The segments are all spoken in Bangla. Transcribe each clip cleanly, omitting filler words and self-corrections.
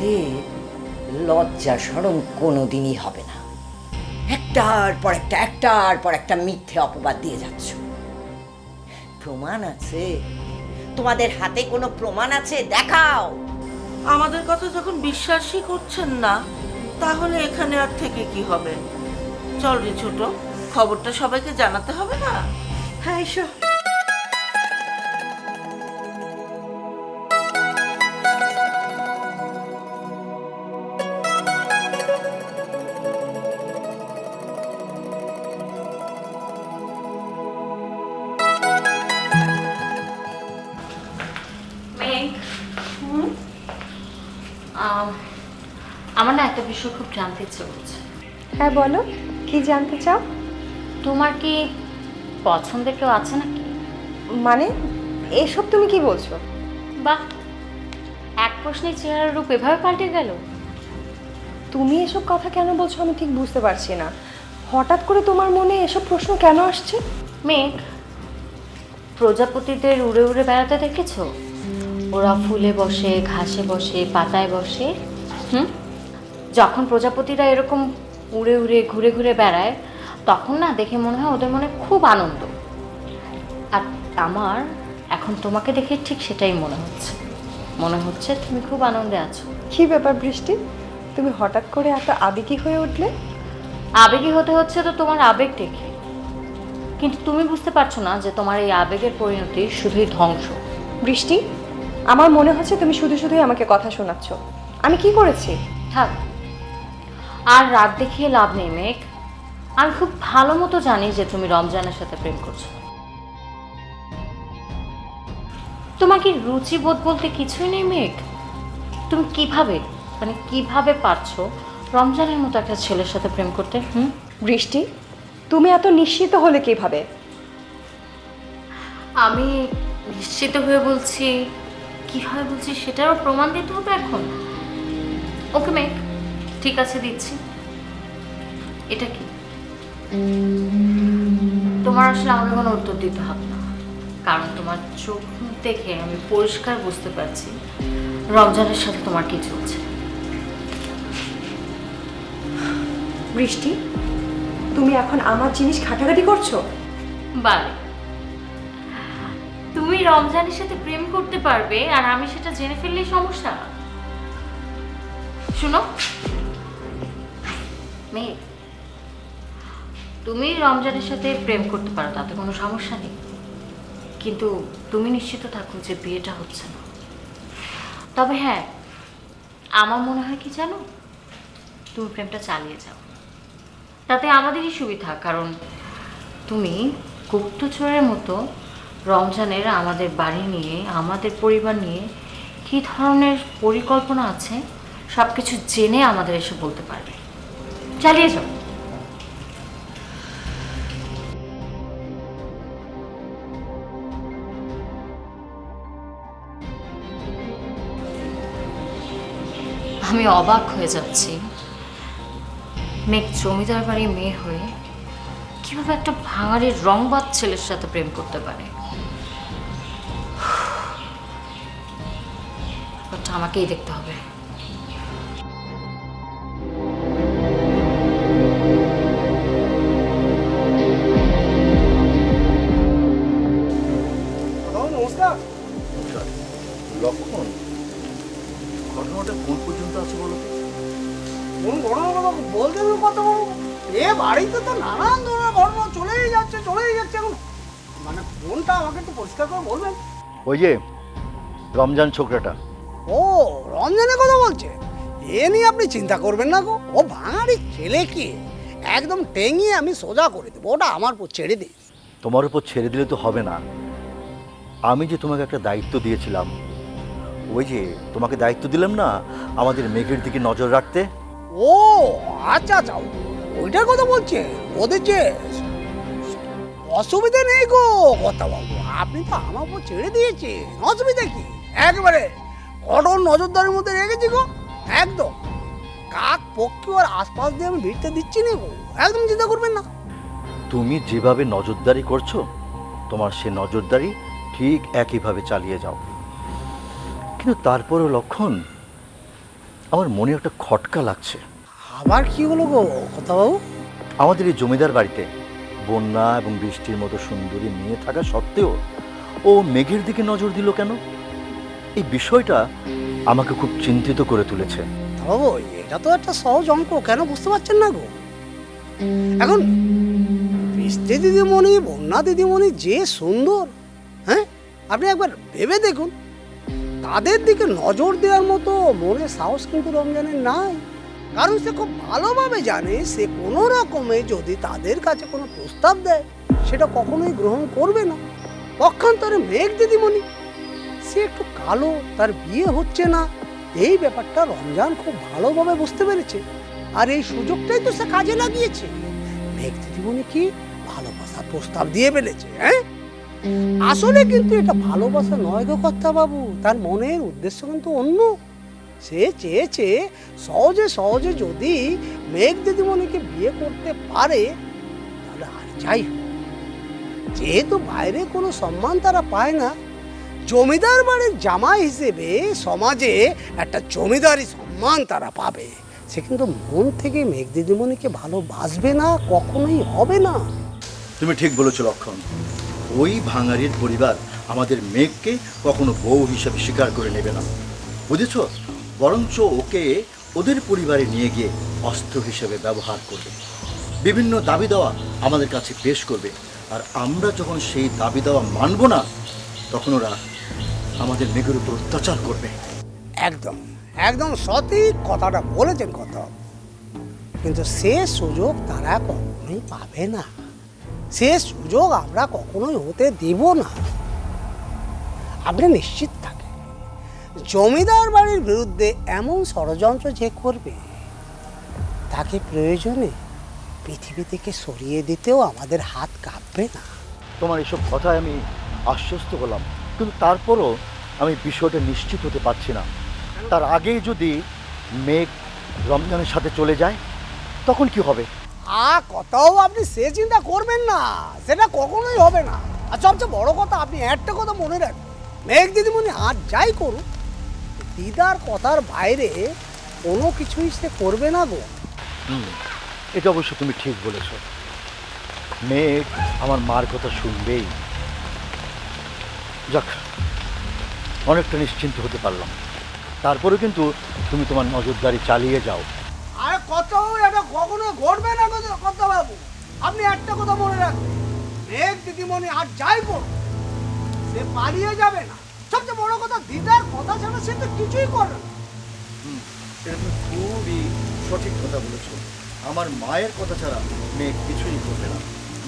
তোমাদের লজ্জা শরম কোনোদিনই হবে না। একটার পর একটা মিথ্যে অপবাদ দিয়ে যাচ্ছ। প্রমাণ আছে? তোমাদের হাতে কোনো প্রমাণ আছে? দেখাও। আমাদের কথা যখন বিশ্বাসই করছেন না, তাহলে এখানে আর থেকে কি হবে? চল রে ছোট, খবরটা সবাইকে জানাতে হবে না? হ্যাঁ, এসো। আমার না একটা বিষয় খুব জানতে ইচ্ছে করছে। হ্যাঁ বলো, কি জানতে চাও? তোমার কি পছন্দের কেউ আছে নাকি? মানে এসব তুমি কি বলছো? বাহ, এক প্রশ্নে চেহারার রূপ এভাবে পাল্টে গেল। তুমি এসব কথা কেন বলছো আমি ঠিক বুঝতে পারছি না। হঠাৎ করে তোমার মনে এসব প্রশ্ন কেন আসছে? মেঘ, প্রজাপতিদের উড়ে উড়ে বেড়াতে দেখেছো? ওরা ফুলে বসে, ঘাসে বসে, পাতায় বসে। যখন প্রজাপতিরা এরকম উড়ে উড়ে ঘুরে ঘুরে বেড়ায়, তখন না দেখে মনে হয় ওদের মনে খুব আনন্দ। আর আমার এখন তোমাকে দেখে ঠিক সেটাই মনে হচ্ছে তুমি খুব আনন্দে আছো। কি ব্যাপার বৃষ্টি, তুমি হঠাৎ করে এত আবেগী হয়ে উঠলে? আবেগী হতে হচ্ছে তো তোমার আবেগ দেখে, কিন্তু তুমি বুঝতে পারছো না যে তোমার এই আবেগের পরিণতি শুধুই ধ্বংস। বৃষ্টি, আমার মনে হচ্ছে তুমি শুধু শুধুই আমাকে কথা শোনাচ্ছ। আমি কি করেছি? থাক, আর রাত দেখিয়ে লাভ নেই মেঘ। আমি খুব ভালো মতো জানি যে তুমি রমজানের সাথে প্রেম করছো। তোমার কি রুচিবোধ বলতে কিছুই নেই মেঘ? তুমি কিভাবে পারছো রমজানের মতো একটা ছেলের সাথে প্রেম করতে? বৃষ্টি, তুমি এত নিশ্চিত হলে কিভাবে? আমি নিশ্চিত হয়ে বলছি, কিভাবে বলছি সেটারও প্রমাণ দিতে হবে এখন। ওকে মেঘ, ঠিক আছে, দিচ্ছি। এটা কি? তোমার আসলে আমাকে কোনো উত্তর দিতে হবে না, কারণ তোমার চোখ মুখ দেখে আমি পরিষ্কার বুঝতে পারছি রমজানের সাথে তোমার কি চলছে। বৃষ্টি, তুমি এখন আমার জিনিস ঘাটাঘাটি করছো? বারে, তুমি রমজানের সাথে প্রেম করতে পারবে আর আমি সেটা জেনে ফেললেই সমস্যা। শুনো মেয়ে, তুমি রমজানের সাথে প্রেম করতে পারো, তাতে কোনো সমস্যা নেই, কিন্তু তুমি নিশ্চিত থাকো যে বিয়েটা হচ্ছে না। তবে হ্যাঁ, আমার মনে হয় কি জানো, তুমি প্রেমটা চালিয়ে যাও, তাতে আমাদেরই সুবিধা। কারণ তুমি গুপ্তচরের মতো রমজানের আমাদের বাড়ি নিয়ে, আমাদের পরিবার নিয়ে কী ধরনের পরিকল্পনা আছে সব কিছু জেনে আমাদের এসে বলতে পারবে। চালিয়ে যাও। আমি অবাক হয়ে যাচ্ছি, মেঘ জমিদার বাড়ির মেয়ে হয়ে কিভাবে একটা ভাঙাড়ির রংবাজ ছেলের সাথে প্রেম করতে পারে। ওটা আমাকেই দেখতে হবে। নমস্কার। লক্ষণ, ঘটনাটা কোন পর্যন্ত আছে বলো তো? কোন ঘটনার কথা বলতে হবে কত? এ বাড়িতে তো নানান ধরনের ঘটনা চলেই যাচ্ছে এখন। মানে কোনটা আমাকে একটু পরিষ্কার করে বলবেন? ওই যে রমজান ছোকরাটা। ও, রমজানের কথা বলছে? এ নিয়ে আপনি চিন্তা করবেন না গো। ও ভাঙাড়ি ছেলে কি, একদম টেঙিয়ে আমি সোজা করে দেবো। ওটা আমার উপর ছেড়ে দিই। তোমার উপর ছেড়ে দিলে তো হবে না। আমি যে তোমাকে একটা দায়িত্ব দিয়েছিলাম, ওই যে তোমাকে দায়িত্ব দিলাম না আমাদের মেঘের দিকে নজর রাখতে। ও আচ্ছা, ওইটার কথা বলছে। ওদের যে অসুবিধা নেই গো কথা বাবু, আপনি তো আমার উপর ছেড়ে দিয়েছেন। অসুবিধা কি, একেবারে কঠোর নজরদারির মধ্যে রেখেছি গো। একদম কাক পক্ষী আর আশপাশ দিয়ে আমি ভিড়তে দিচ্ছি না গো, একদম চিন্তা করবেন না। তুমি যেভাবে নজরদারি করছো, তোমার সে নজরদারি ঠিক একইভাবে চালিয়ে যাও। কিন্তু তারপরও লক্ষণ, আমার মনে একটা খটকা লাগছে। আবার কি হলো গো কথাবাবু? আমাদের এই জমিদার বাড়িতে বন্যা এবং বৃষ্টির মতো সুন্দরী মেয়ে থাকা সত্ত্বেও ও মেঘের দিকে নজর দিল কেন? এই বিষয়টা আমাকে খুব চিন্তিত করে তুলেছে। বাবু এটা তো একটা সহজ অঙ্ক, কেন বুঝতে পারছেন না গো? এখন বৃষ্টি দিদিমণি, বন্যা দিদিমণি যে সুন্দর, হ্যাঁ আপনি একবার ভেবে দেখুন, তাদের দিকে নজর দেওয়ার মতো মনে সাহস কিন্তু রমজানের নাই। কারণ সে খুব ভালোভাবে জানে সে কোনো রকমে যদি তাদের কাছে কোনো প্রস্তাব দেয় সেটা কখনোই গ্রহণ করবে না। পক্ষান্তরে মেঘ দিদিমণি, সে একটু কালো, তার বিয়ে হচ্ছে না, এই ব্যাপারটা রমজান খুব ভালোভাবে বুঝতে পেরেছে, আর এই সুযোগটাই তো সে কাজে লাগিয়েছে। মেঘ দিদিমণি কি ভালোবাসার প্রস্তাব দিয়ে ফেলেছে। হ্যাঁ আসলে কিন্তু এটা ভালোবাসা নয় গো কর্তাবাবু, তার মনের উদ্দেশ্য কিন্তু অন্য। সে চেয়েছে সহজে সহজে যদি মেঘ দিদিমণিকে বিয়ে করতে পারে তাহলে আর যাই হোক, যেহেতু বাইরে কোনো সম্মান তারা পায় না, জমিদার বাড়ির জামাই হিসেবে সমাজে একটা জমিদারি সম্মান তারা পাবে। সে কিন্তু মন থেকে মেঘ দিদিমণিকে ভালোবাসবে না, কখনোই হবে না। তুমি ঠিক বলেছো লক্ষণ, ওই ভাঙারির পরিবার আমাদের মেঘকে কখনো বউ হিসেবে স্বীকার করে নেবে না, বুঝেছ? বরঞ্চ ওকে ওদের পরিবারে নিয়ে গিয়ে অস্ত্র হিসেবে ব্যবহার করবে, বিভিন্ন দাবি দেওয়া আমাদের কাছে পেশ করবে, আর আমরা যখন সেই দাবি দেওয়া মানব না তখন ওরা আমাদের মেঘের উপর অত্যাচার করবে। একদম একদম সঠিক কথাটা বলেছেন কথা, কিন্তু সে সুযোগ তারা কখনোই পাবে না, সে সুযোগ আমরা কখনোই হতে দেব না। আপনি নিশ্চিত থাকেন, জমিদার বাড়ির বিরুদ্ধে এমন ষড়যন্ত্র যে করবে তাকে প্রয়োজনে পৃথিবী থেকে সরিয়ে দিতেও আমাদের হাত কাঁপবে না। তোমার এসব কথায় আমি আশ্বস্ত হলাম, কিন্তু তারপরও আমি বিষয়টা নিশ্চিত হতে পারছি না। তার আগেই যদি মেঘ রমজানের সাথে চলে যায় তখন কি হবে? কথাও আপনি সে চিন্তা করবেন না, সেটা কখনোই হবে না। আর সবচেয়ে বড় কথা, আপনি একটা কথা মনে রাখবেন, মেঘ দিদিমণি আর যাই করুন, দিদার কথার বাইরে কোনো কিছুই সে করবে না গো। এটা অবশ্য তুমি ঠিক বলেছ, মেঘ আমার মার কথা শুনবেই। যাক, অনেকটা নিশ্চিন্ত হতে পারলাম। তারপরে কিন্তু তুমি তোমার নজরদারি চালিয়ে যাও। আর কথাও এটা কখনো ঘটবে না কথা বাবু, আপনি একটা কথা মনে রাখবেন, মেঘ দিদিমণি আর যাই করুন সে পালিয়ে যাবে না। সবচেয়ে বড় কথা, দিদার কথা ছাড়া সে তো কিছুই করবে না। এটা তুমি খুবই সঠিক কথা বলেছো, আমার মায়ের কথা ছাড়া মেঘ কিছুই করবে না।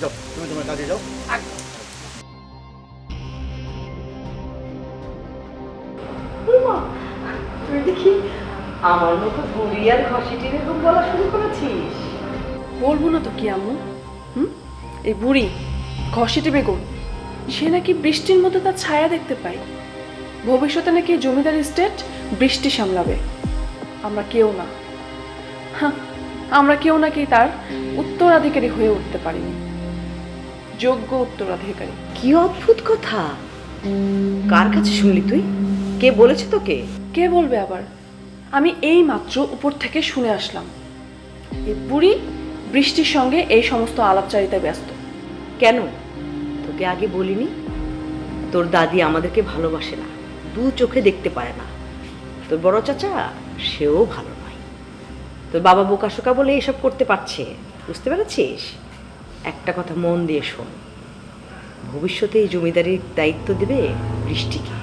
যাও, তুমি তোমার কাজে যাও। তুই দেখি আমার মতো বুড়ি আর ঘষিটির এরকম বলা শুরু করেছিস। বলবো না তো কি আম্মু? এই বুড়ি ঘষিটি বেগুন, সে নাকি বৃষ্টির মধ্যে তার ছায়া দেখতে পায়। ভবিষ্যতে নাকি জমিদার স্টেট বৃষ্টি সামলাবে। আমরা কেউ না, আমরা কেউ নাকি তার উত্তরাধিকারী হয়ে উঠতে পারিনি, যোগ্য উত্তরাধিকারী। কি অদ্ভুত কথা! কার কাছে শুনলি তুই? কে বলেছে তোকে? কে বলবে আবার? আমি এই মাত্র উপর থেকে শুনে আসলাম। এই বুড়ি বৃষ্টির সঙ্গে এই সমস্ত আলাপচারিতায় ব্যস্ত। কেন তোকে আগে বলিনি? তোর দাদি আমাদেরকে ভালোবাসে না, দু চোখে দেখতে পারে না। তোর বড় চাচা সেও ভালো নয়, তোর বাবা বোকাশোকা বলে এসব করতে পারছে, বুঝতে পেরেছিস? একটা কথা মন দিয়ে শোন, ভবিষ্যতে এই জমিদারির দায়িত্ব দেবে বৃষ্টিকে,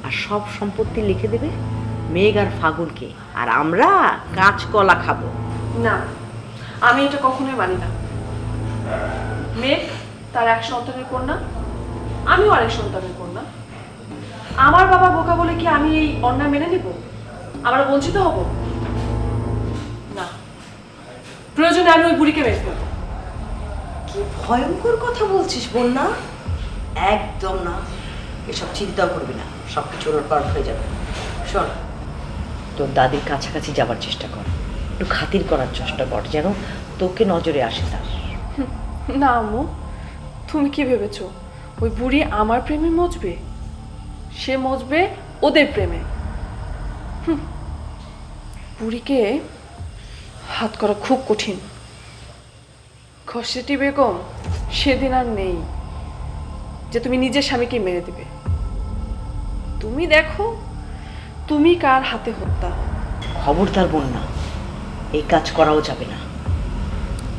আর সব সম্পত্তি লিখে দেবে মেঘ আর ফাগুনকে, আর আমরা কাঁচকলা খাবো। না, আমি এটা কখনোই মানি না। মেঘ তার এক সন্তানের কন্যা, আমিও আরেক সন্তানের কন্যা। আমার বাবা বোকা বলে কি আমি এই অন্যায় মেনে নিব? আমরা বঞ্চিত হব না। প্রয়োজনে আমি ওই বুড়িকে মেরে ফেলবো। কি ভয়ঙ্কর কথা বলছিস বন্যা! একদম না, এসব চিন্তাও করবি না, সব কিছু ওর পার হয়ে যাবে। শোন, তোর দাদির কাছাকাছি যাবার চেষ্টা কর, একটু খাতির করার চেষ্টা কর, যেন তোকে নজরে আসে তার। না আম্মু, তুমি কি ভেবেছো ওই বুড়ি আমার প্রেমে মজবে? সে মজবে ওদের প্রেমে। বুড়িকে হাত করা খুব কঠিন। ঘসেটি বেগম সেদিন আর নেই যে তুমি নিজের স্বামীকে মেরে দিবে। তুমি দেখো তুমি কার হাতে হত্যা। খবরদার বন্যা, এই কাজ করাও যাবে না,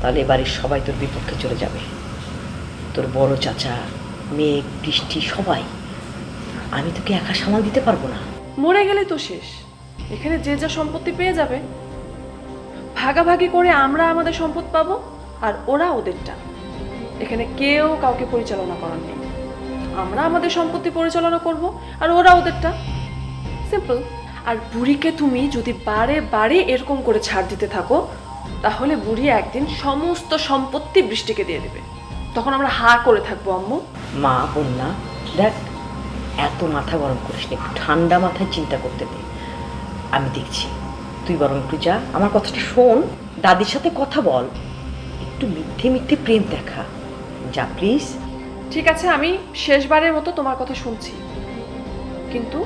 তাহলে বাড়ির সবাই তোর বিপক্ষে চলে যাবে। তোর বড় চাচা, মেঘ, বৃষ্টি, সবাই। আমি তোকে একা সামাল দিতে পারবো না। মরে গেলে তো শেষ। এখানে যে যা সম্পত্তি পেয়ে যাবে, ভাগাভাগি করে আমরা আমাদের সম্পদ পাবো আর ওরা ওদেরটা। এখানে কেউ কাউকে পরিচালনা করার নেই। আমরা আমাদের সম্পত্তি পরিচালনা করব আর ওরা ওদেরটা। সিম্পল। আর বুড়িকে তুমি যদি বারে বারে এরকম করে ছাড় দিতে থাকো, তাহলে বুড়ি একদিন সমস্ত সম্পত্তি বৃষ্টিকে দিয়ে দেবে। তখন আমরা হা করে থাকবো। আম্মু, মা, বন্যা, দেখ, এত মাথা গরম করিস না, একটু ঠান্ডা মাথায় চিন্তা করতে দে। আমি দেখছি, তুই বরং একটু যা, আমার কথাটা শোন, দাদির সাথে কথা বল, একটু মিথ্যে মিথ্যে প্রেম দেখা। যা প্লিজ। ঠিক আছে, আমি শেষবারের মতো তোমার কথা শুনছি, কিন্তু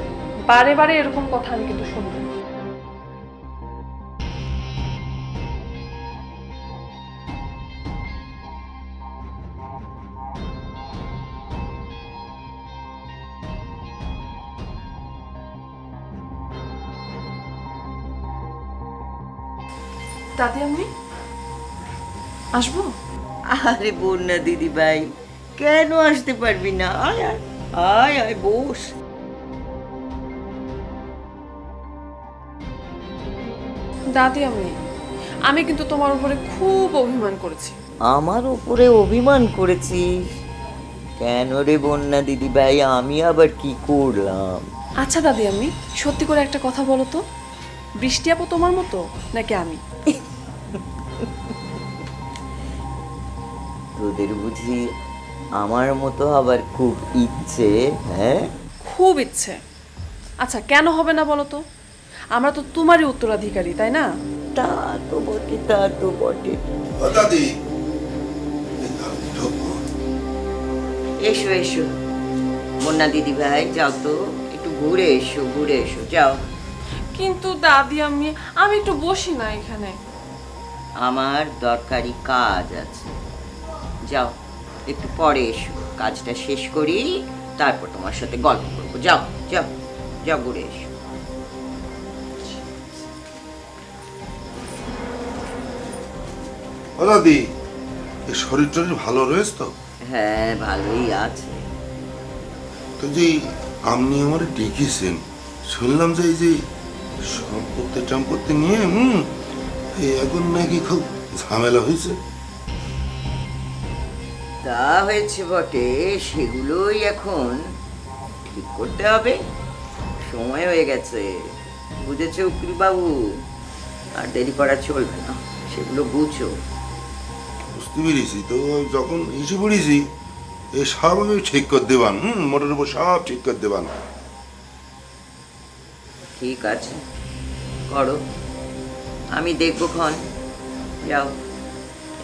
বারে বারে এরকম কথা আমি কিন্তু শুনবো না। দাদি, আমি আসবো? আরে বন্যা দিদি ভাই, কেন আসতে পারবি না? আয় আয় আয় আয়, বস। দাদি, আমি কিন্তু তোমার উপরে খুব অভিমান করেছি। আমার উপরে অভিমান করেছিস? কেন রে বন্যা দিদি ভাই, আমি আবার কি করলাম? আচ্ছা দাদি, আমি সত্যি করে একটা কথা বলো তো, বৃষ্টি আপু তোমার মতো নাকি আমি? তোদের বুঝি আমার মতো আবার খুব ইচ্ছে? হ্যাঁ, খুব ইচ্ছে। আচ্ছা, কেন হবে না বলো তো? আমরা তো তোমারই উত্তরাধিকারী, তাই না? তা তো বটে, তা তো বটে। দাদি, এসো এসো বন্যা দিদি ভাই, যাও তো একটু ঘুরে এসো, ঘুরে এসো, যাও। কিন্তু দাদি, আমি একটু বসি না এখানে। আমার দরকারি কাজ আছে, যাও একটু পরে এসো, কাজটা শেষ করি, তারপর তোমার সাথে গল্প করবো। যাও যাও যাও, ঘুরে এসো। ও দাদি, এই শরীর টরীর ভালো রয়েছে তো? হ্যাঁ, ভালোই আছে। তো যে আপনি আমার ডেকেছেন, শুনলাম যে এই যে সম্পত্তি নিয়ে এই এখন নাকি খুব ঝামেলা হয়েছে। তা হয়েছে বটে, সেগুলোই এখন ঠিক করতে হবে। সময় হয়ে গেছে, বুঝেছো উকিল বাবু? আর দেরি করা চলবে না, সেগুলো বুঝো। বুঝতে পেরেছি, তো যখন এসে পড়েছি এই সব আমি ঠিক করে দেবান, মোটর উপর সব ঠিক করে দেবান। ঠিক আছে, করো, আমি দেখবো ক্ষণ। যাও,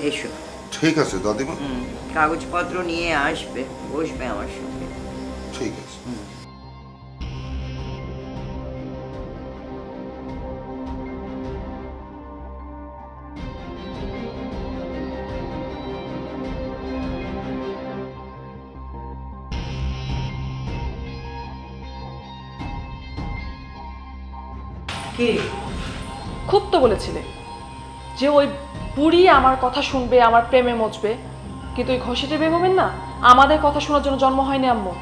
এসো। ঠিক আছে দাদিমা। কাগজপত্র নিয়ে আসবে, বসবে আমার সঙ্গে। ঠিক আছে। কি খুব তো বলেছিলে যে ওই বুড়ি আমার কথা শুনবে, আমার প্রেমে মজবে, কিন্তু ওই ঘষেটে বেগমের না আমাদের কথা শোনার জন্য জন্ম হয়নি আম্মু।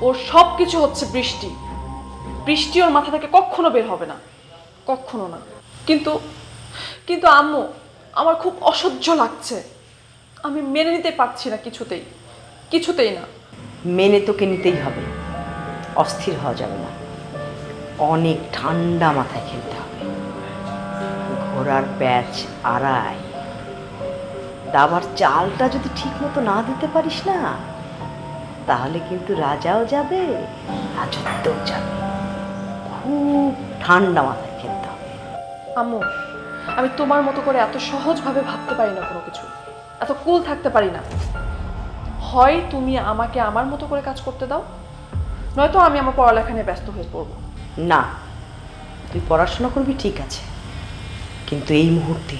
ওর সব কিছু হচ্ছে বৃষ্টি। বৃষ্টি ওর মাথা থেকে কখনো বের হবে না, কখনো না। কিন্তু কিন্তু আম্মু, আমার খুব অসহ্য লাগছে। আমি মেনে নিতে পারছি না, কিছুতেই কিছুতেই না। মেনে তোকে নিতেই হবে, অস্থির হওয়া যাবে না, অনেক ঠান্ডা মাথায় খেলতে হবে। ঘোড়ার প্যাচ আড়াই, দাবার চালটা যদি ঠিক মতো না দিতে পারিস না, তাহলে কিন্তু রাজাও যাবে, রাজত্বও যাবে। খুব ঠান্ডা মাথায় খেলতে হবে। আম্মু, আমি তোমার মতো করে এত সহজভাবে ভাবতে পারি না কোনো কিছু, এত কুল থাকতে পারি না। হয় তুমি আমাকে আমার মতো করে কাজ করতে দাও, নয়তো আমি আমার পড়ালেখা নিয়ে ব্যস্ত হয়ে পড়বো। না, তুই পড়াশোনা করবি ঠিক আছে, কিন্তু এই মুহূর্তে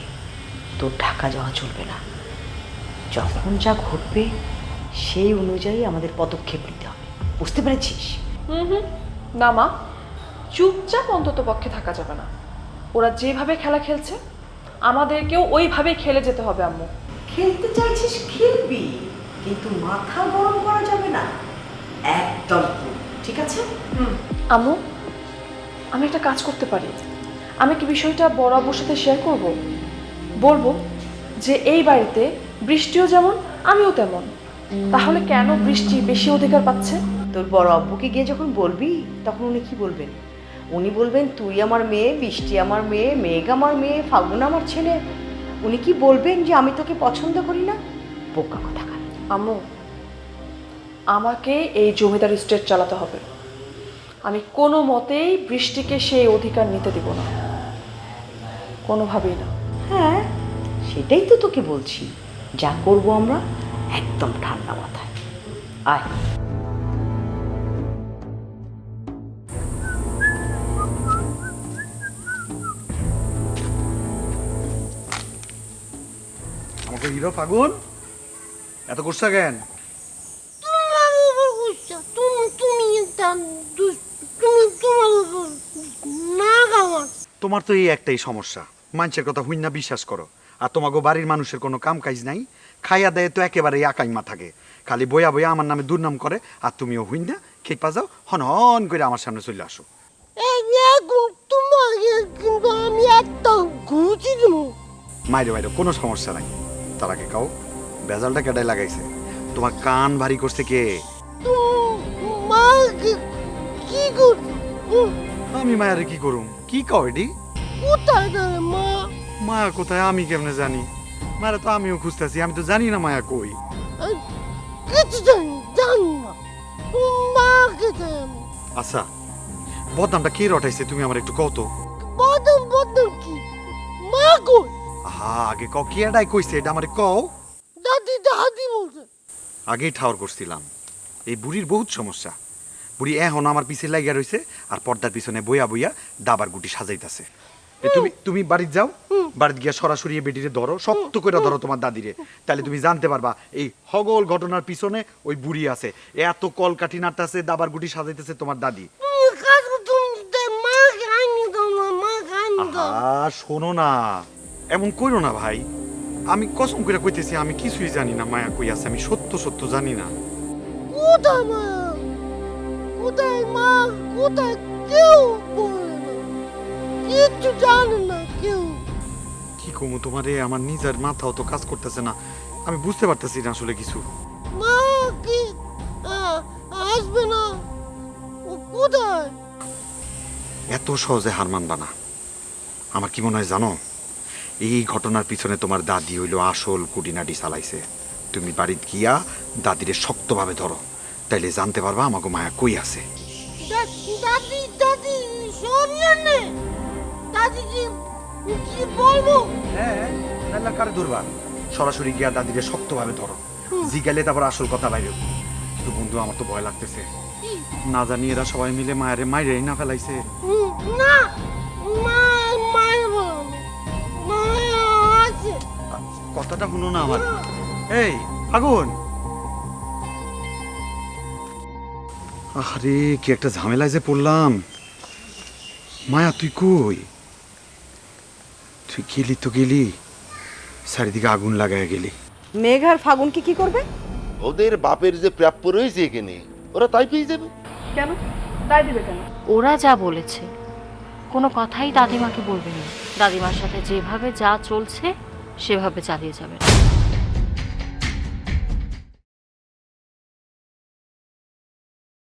তোর ঢাকা যাওয়া চলবে না। যখন যা ঘটবে সেই অনুযায়ী আমাদের পদক্ষেপ নিতে হবে, বুঝতে পেরেছিস? না মা, চুপচাপ অন্তত পক্ষে থাকা যাবে না। ওরা যেভাবে খেলা খেলছে আমাদেরকেও ওইভাবেই খেলে যেতে হবে আম্মু। খেলতে চাইছিস খেলবি, কিন্তু মাথা গরম করা যাবে না একদম, ঠিক আছে? আম্মু, আমি একটা কাজ করতে পারি। আমি কি বিষয়টা বড় আব্বুর সাথে শেয়ার করব? বলবো যে এই বাড়িতে বৃষ্টিও যেমন আমিও তেমন, তাহলে কেন বৃষ্টি বেশি অধিকার পাচ্ছে? তোর বড় আব্বুকে গিয়ে যখন বলবি তখন উনি কি বলবেন? উনি বলবেন তুই আমার মেয়ে, বৃষ্টি আমার মেয়ে, মেঘ আমার মেয়ে, ফাল্গুন আমার ছেলে। উনি কি বলবেন যে আমি তোকে পছন্দ করি না? বোকা কোথাকার। আম্মু, আমাকে এই জমিদার স্টেট চালাতে হবে। আমি কোনো মতেই বৃষ্টিকে সেই অধিকার নিতে দিব না, কোনোভাবেই না। হ্যাঁ, সেটাই তো তোকে বলছি। যা করব আমরা একদম ঠান্ডা মাথায়। আয়। আমাকে হিরো ফাগুন এত গুসা কেন? তোমার তো এই একটাই সমস্যা, মানুষের কথা হুইন্না বিশ্বাস করো। আর তোমাকে বাড়ির মানুষের কোনো কাম কাজ নাই, খাইয়া দেয় তো একেবারে আকাইমা থাকে, খালি বইয়া বইয়া আমার নামে দুর্নাম করে। আর তুমিও হুইন্না খেপা যাও, হন হন করে আমার সামনে চলে আসো। আমি একটা ঘুষি দেব। মাইরে মাইরে কোনো সমস্যা নাই। তার আগে কাও বেজালটা কেটাই লাগাইছে? তোমার কান ভারী করছে কে? মা কি করছো? আমি মায়ারে কি করুম? কি কও এডি? কোথায় গেলে মা? মায়া কোথায় আমি কেমনে জানি? মায়েরা তো আমিও খুঁজতেছি, আমি তো জানি না মায়া কই। কিছু জানি না, মা কোথায়? আমি আচ্ছা, বদনামটা কে রটাইছে তুমি আমার একটু কও তো। বদম বদম কি মা কই? আহা, আগে কও কি এটাই কইছে, এটা আমারে কও। দাদি দাদি বলছে। আগেই ঠাওর করছিলাম এই বুড়ির বহুত সমস্যা। বুড়ি এখন আমার পিছে লাগিয়া রইছে আর পর্দার পিছনে বইয়া বইয়া দাবার গুটি সাজাইতাছে। তুমি তুমি বাড়িতে যাও, বাড়িতে গিয়া সরাসরি বেটিরে ধরো, শক্ত করে ধরো তোমার দাদিরে, তাহলে তুমি জানতে পারবা এই হগল ঘটনার পিছনে ওই বুড়ি আছে। এত কলকাঠি নাড়তাছে, দাবার গুটি সাজাইতেছে তোমার দাদি। আহা, শোনো না, এমন কইরো না ভাই। আমি কসম করে কইতেছি আমি কিছুই জানি না মায়া কই আছে, আমি সত্য সত্য জানি না। কোথায় মা? কোথায় মা? কোথায়? কেউ বলে না, কিচ্ছু জানে না কেউ। কি কমু তোমারে, আমার নিজের মাথাও তো কাজ করতেছে না, আমি বুঝতে পারতেছি না আসলে কিছু। মা কি আসবে না? ও কোথায়? এত সহজে হার মানবা না। আমার কি মনে হয় জানো, এই ঘটনার পিছনে তোমার দাদি হইলো আসল কুটিনাটি চালাইছে। তুমি বাড়িতে গিয়া দাদিরে শক্তভাবে ধরো, তাইলে জানতে পারবা আমাকে মায়া কই আছে। দাদি দাদি সোনিয়া নে, দাদি কি বলবো? হ্যাঁ, নাইলে কারে ধরবা? সরাসরি গিয়া দাদিরে শক্তভাবে ধরো, জিগালে তারপর আসল কথা বাইরে। কিন্তু বন্ধু, আমার তো ভয় লাগতেছে, না জানি এরা সবাই মিলে মায়েরে মাইরেই না ফেলাইছে। না, মা মারবো মা আছে। কথাটা শুনো না আমার। এই ফাগুন, আরে কি একটা ঝামেলায় যে পড়লাম। মায়া তুই কই? তুই গেলি তো গেলি, চারিদিকে আগুন লাগায় গেলি। মেঘ আর ফাগুনকে কি করবে? ওদের বাপের যে প্রাপ্য রয়েছে এখানে, ওরা তাই পেয়ে যাবে। কেন তাই দিবে কেন? ওরা যা বলেছে কোনো কথাই দাদিমাকে বলবে না। দাদিমার সাথে যেভাবে যা চলছে সেভাবে চালিয়ে যাবে।